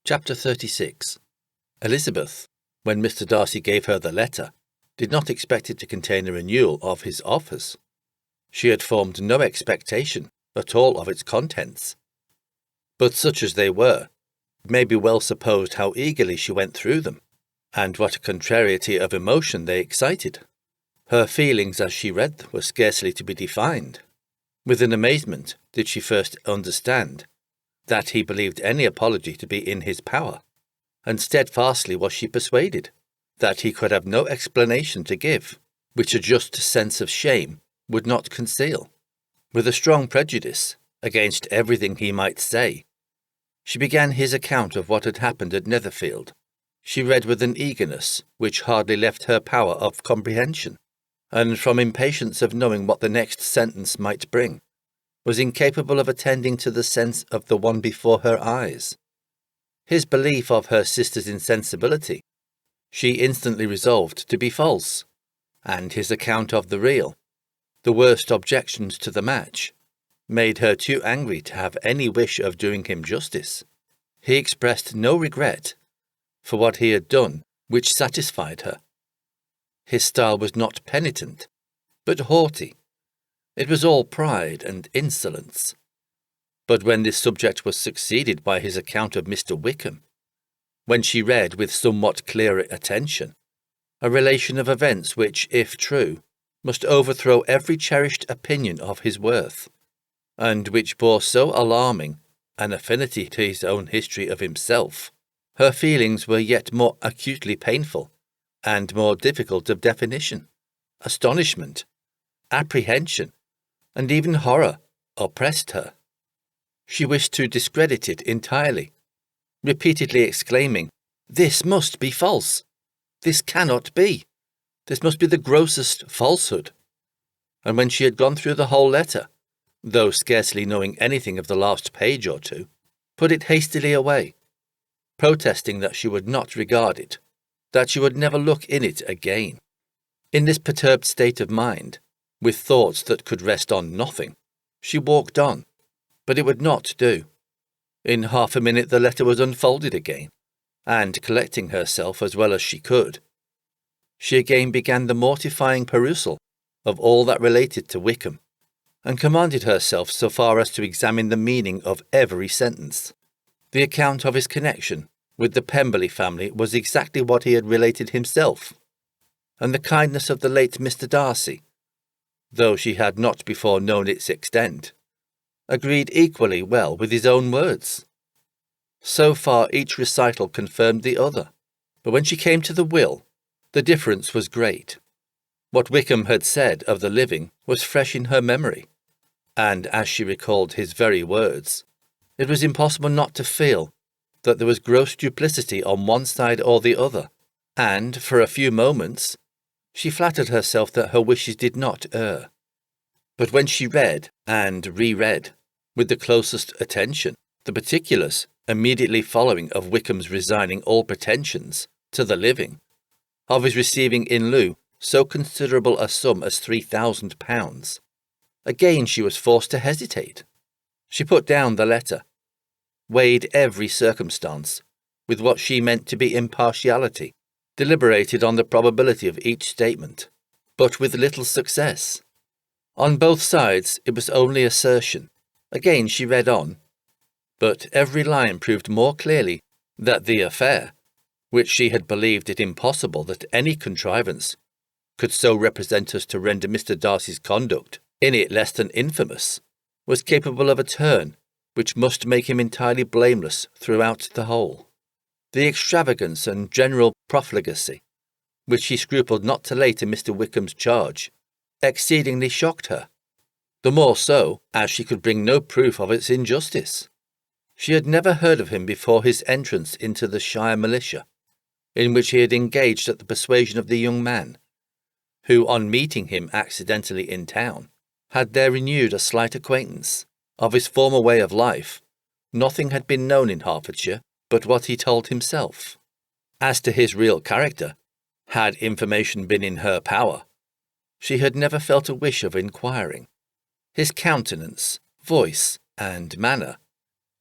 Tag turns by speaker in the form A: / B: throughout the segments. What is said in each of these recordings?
A: Chapter 36. Elizabeth, when Mr. Darcy gave her the letter, did not expect it to contain a renewal of his offers. She had formed no expectation at all of its contents. But such as they were, it may be well supposed how eagerly she went through them, and what a contrariety of emotion they excited. Her feelings as she read them were scarcely to be defined. With an amazement did she first understand that he believed any apology to be in his power, and steadfastly was she persuaded that he could have no explanation to give, which a just sense of shame would not conceal. With a strong prejudice against everything he might say, she began his account of what had happened at Netherfield. She read with an eagerness which hardly left her power of comprehension, and from impatience of knowing what the next sentence might bring, was incapable of attending to the sense of the one before her eyes. His belief of her sister's insensibility she instantly resolved to be false, and his account of the real, the worst objections to the match, made her too angry to have any wish of doing him justice. He expressed no regret for what he had done which satisfied her. His style was not penitent, but haughty. It was all pride and insolence. But when this subject was succeeded by his account of Mr. Wickham, when she read with somewhat clearer attention a relation of events which, if true, must overthrow every cherished opinion of his worth, and which bore so alarming an affinity to his own history of himself, her feelings were yet more acutely painful and more difficult of definition. Astonishment, apprehension, and even horror oppressed her. She wished to discredit it entirely, repeatedly exclaiming, "This must be false! This cannot be! This must be the grossest falsehood!" And when she had gone through the whole letter, though scarcely knowing anything of the last page or two, put it hastily away, protesting that she would not regard it, that she would never look in it again. In this perturbed state of mind, with thoughts that could rest on nothing, she walked on, but it would not do. In half a minute the letter was unfolded again, and collecting herself as well as she could, she again began the mortifying perusal of all that related to Wickham, and commanded herself so far as to examine the meaning of every sentence. The account of his connection with the Pemberley family was exactly what he had related himself, and the kindness of the late Mr. Darcy, though she had not before known its extent, agreed equally well with his own words. So far each recital confirmed the other, but when she came to the will, the difference was great. What Wickham had said of the living was fresh in her memory, and as she recalled his very words, it was impossible not to feel that there was gross duplicity on one side or the other, and for a few moments she flattered herself that her wishes did not err. But when she read and reread, with the closest attention, the particulars immediately following of Wickham's resigning all pretensions to the living, of his receiving in lieu so considerable a sum as £3,000, again she was forced to hesitate. She put down the letter, weighed every circumstance with what she meant to be impartiality, deliberated on the probability of each statement, but with little success. On both sides it was only assertion. Again she read on, but every line proved more clearly that the affair, which she had believed it impossible that any contrivance could so represent as to render Mr. Darcy's conduct in it less than infamous, was capable of a turn which must make him entirely blameless throughout the whole. The extravagance and general profligacy, which she scrupled not to lay to Mr. Wickham's charge, exceedingly shocked her, the more so as she could bring no proof of its injustice. She had never heard of him before his entrance into the Shire militia, in which he had engaged at the persuasion of the young man, who, on meeting him accidentally in town, had there renewed a slight acquaintance. Of his former way of life, nothing had been known in Hertfordshire but what he told himself. As to his real character, had information been in her power, she had never felt a wish of inquiring. His countenance, voice, and manner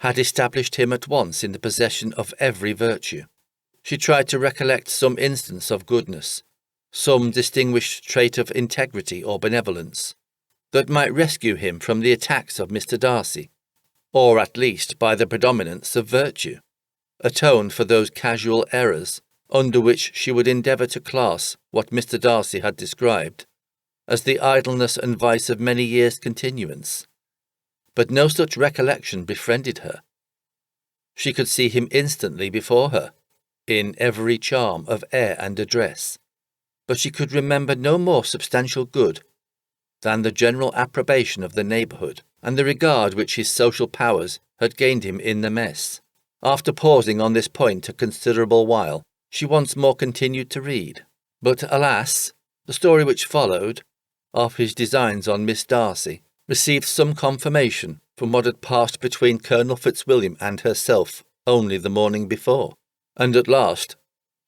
A: had established him at once in the possession of every virtue. She tried to recollect some instance of goodness, some distinguished trait of integrity or benevolence, that might rescue him from the attacks of Mr. Darcy, or at least by the predominance of virtue, atone for those casual errors under which she would endeavour to class what Mr. Darcy had described as the idleness and vice of many years' continuance. But no such recollection befriended her. She could see him instantly before her, in every charm of air and address, but she could remember no more substantial good than the general approbation of the neighbourhood and the regard which his social powers had gained him in the mess. After pausing on this point a considerable while, she once more continued to read. But alas, the story which followed, of his designs on Miss Darcy, received some confirmation from what had passed between Colonel Fitzwilliam and herself only the morning before, and at last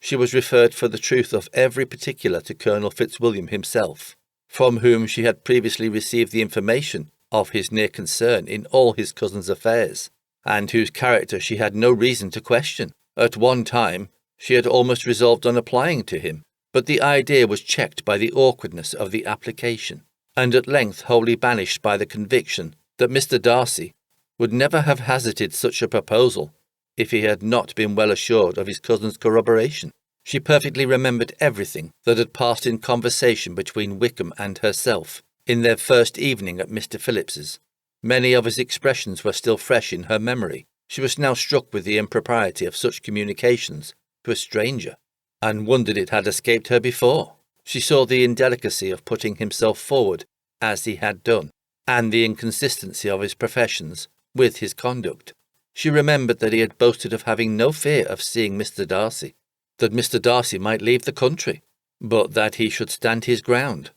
A: she was referred for the truth of every particular to Colonel Fitzwilliam himself, from whom she had previously received the information of his near concern in all his cousin's affairs, and whose character she had no reason to question. At one time she had almost resolved on applying to him, but the idea was checked by the awkwardness of the application, and at length wholly banished by the conviction that Mr. Darcy would never have hazarded such a proposal if he had not been well assured of his cousin's corroboration. She perfectly remembered everything that had passed in conversation between Wickham and herself in their first evening at Mr. Phillips's. Many of his expressions were still fresh in her memory. She was now struck with the impropriety of such communications to a stranger, and wondered it had escaped her before. She saw the indelicacy of putting himself forward as he had done, and the inconsistency of his professions with his conduct. She remembered that he had boasted of having no fear of seeing Mr. Darcy, that Mr. Darcy might leave the country, but that he should stand his ground.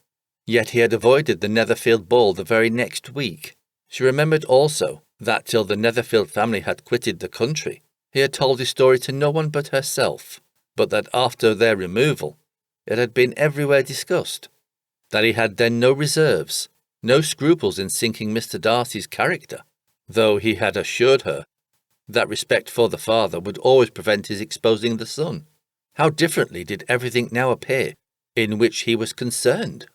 A: Yet he had avoided the Netherfield ball the very next week. She remembered also that till the Netherfield family had quitted the country, he had told his story to no one but herself, but that after their removal it had been everywhere discussed, that he had then no reserves, no scruples in sinking Mr. Darcy's character, though he had assured her that respect for the father would always prevent his exposing the son. How differently did everything now appear in which he was concerned!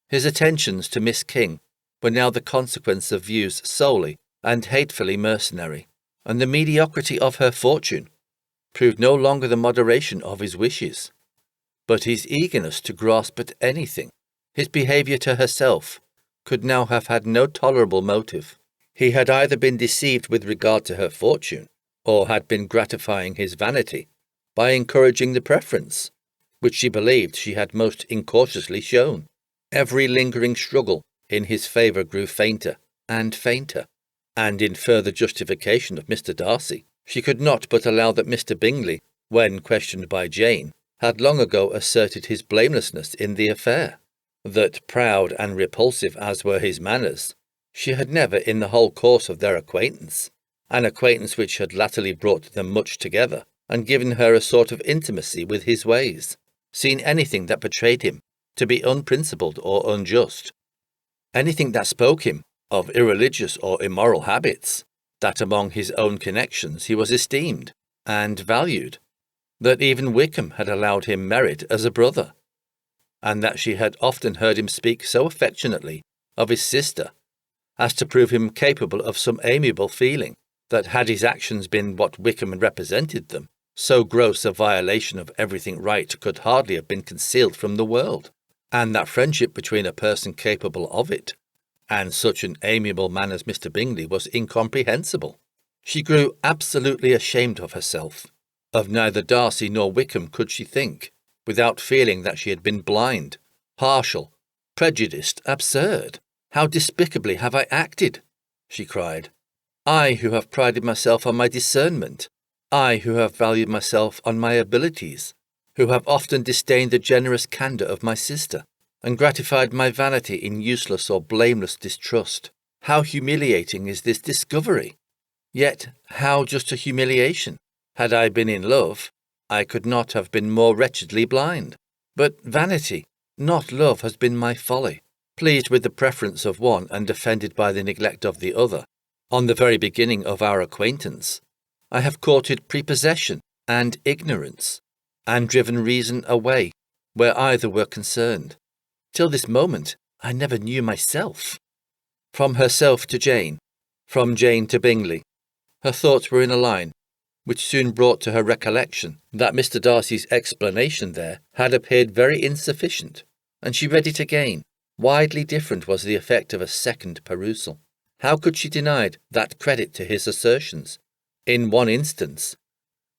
A: His attentions to Miss King were now the consequence of views solely and hatefully mercenary, and the mediocrity of her fortune proved no longer the moderation of his wishes, but his eagerness to grasp at anything. His behaviour to herself could now have had no tolerable motive. He had either been deceived with regard to her fortune, or had been gratifying his vanity by encouraging the preference which she believed she had most incautiously shown. Every lingering struggle in his favour grew fainter and fainter, and in further justification of Mr. Darcy, she could not but allow that Mr. Bingley, when questioned by Jane, had long ago asserted his blamelessness in the affair, that, proud and repulsive as were his manners, she had never in the whole course of their acquaintance, an acquaintance which had latterly brought them much together, and given her a sort of intimacy with his ways, seen anything that betrayed him to be unprincipled or unjust, anything that spoke him of irreligious or immoral habits, that among his own connections he was esteemed and valued, that even Wickham had allowed him merit as a brother, and that she had often heard him speak so affectionately of his sister as to prove him capable of some amiable feeling, that had his actions been what Wickham represented them, so gross a violation of everything right could hardly have been concealed from the world, and that friendship between a person capable of it and such an amiable man as Mr. Bingley was incomprehensible. She grew absolutely ashamed of herself. Of neither Darcy nor Wickham could she think, without feeling that she had been blind, partial, prejudiced, absurd. "How despicably have I acted!" she cried. "I who have prided myself on my discernment, I who have valued myself on my abilities, who have often disdained the generous candour of my sister, and gratified my vanity in useless or blameless distrust. How humiliating is this discovery! Yet how just a humiliation! Had I been in love, I could not have been more wretchedly blind. But vanity, not love, has been my folly. Pleased with the preference of one and offended by the neglect of the other, On the very beginning of our acquaintance, I have courted prepossession and ignorance, and driven reason away where either were concerned. Till this moment, I never knew myself. From herself to Jane, from Jane to Bingley, her thoughts were in a line, which soon brought to her recollection that Mr. Darcy's explanation there had appeared very insufficient, and she read it again. Widely different was the effect of a second perusal. How could she deny that credit to his assertions, in one instance,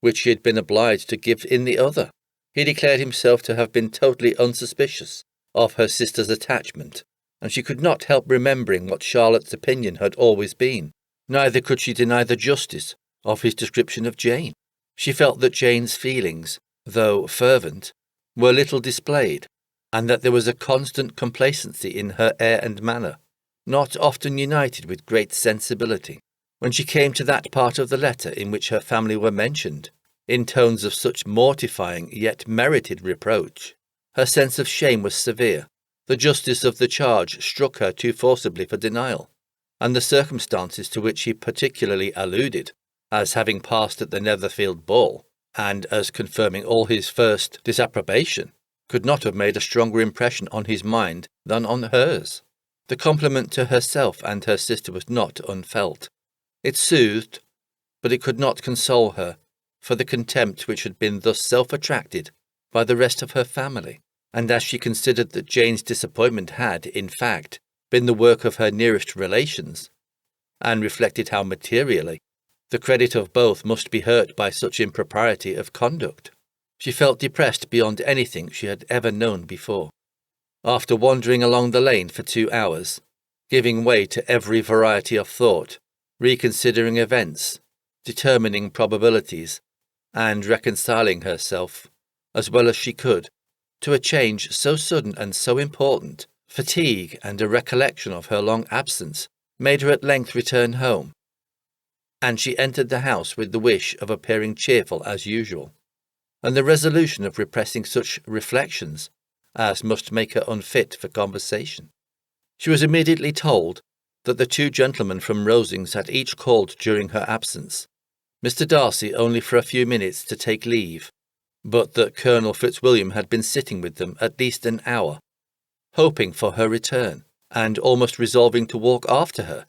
A: which he had been obliged to give in the other? He declared himself to have been totally unsuspicious of her sister's attachment, and she could not help remembering what Charlotte's opinion had always been. Neither could she deny the justice of his description of Jane. She felt that Jane's feelings, though fervent, were little displayed, and that there was a constant complacency in her air and manner, not often united with great sensibility. When she came to that part of the letter in which her family were mentioned, in tones of such mortifying yet merited reproach, her sense of shame was severe. The justice of the charge struck her too forcibly for denial, and the circumstances to which he particularly alluded, as having passed at the Netherfield ball, and as confirming all his first disapprobation, could not have made a stronger impression on his mind than on hers. The compliment to herself and her sister was not unfelt. It soothed, but it could not console her for the contempt which had been thus self-attracted by the rest of her family, and as she considered that Jane's disappointment had, in fact, been the work of her nearest relations, and reflected how materially the credit of both must be hurt by such impropriety of conduct, she felt depressed beyond anything she had ever known before. After wandering along the lane for 2 hours, giving way to every variety of thought, reconsidering events, determining probabilities, and reconciling herself, as well as she could, to a change so sudden and so important, fatigue and a recollection of her long absence made her at length return home, and she entered the house with the wish of appearing cheerful as usual, and the resolution of repressing such reflections as must make her unfit for conversation. She was immediately told that the 2 gentlemen from Rosings had each called during her absence, Mr. Darcy only for a few minutes to take leave, but that Colonel Fitzwilliam had been sitting with them at least an hour, hoping for her return, and almost resolving to walk after her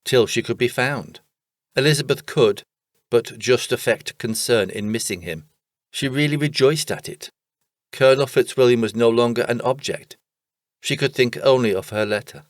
A: till she could be found. Elizabeth could but just affect concern in missing him. She really rejoiced at it. Colonel Fitzwilliam was no longer an object. She could think only of her letter.